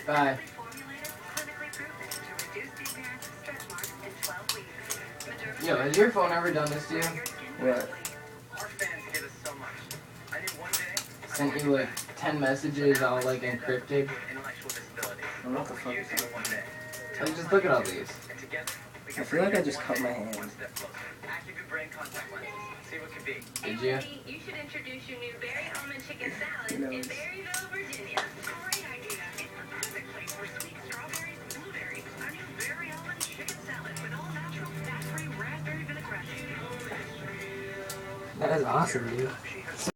Bye. Yo, has your phone ever done this to you? What? Sent you like 10 messages all like encrypted. I don't know what the fuck is that. Like, just look at all these. I feel like I just cut my hand. Did you? You should introduce your new berry almond chicken salad in Berryville, Virginia. Great idea. It's the perfect place for sweet strawberries and blueberries. Our new berry almond chicken salad with all natural, fat-free raspberry vinaigrette. That is awesome, dude.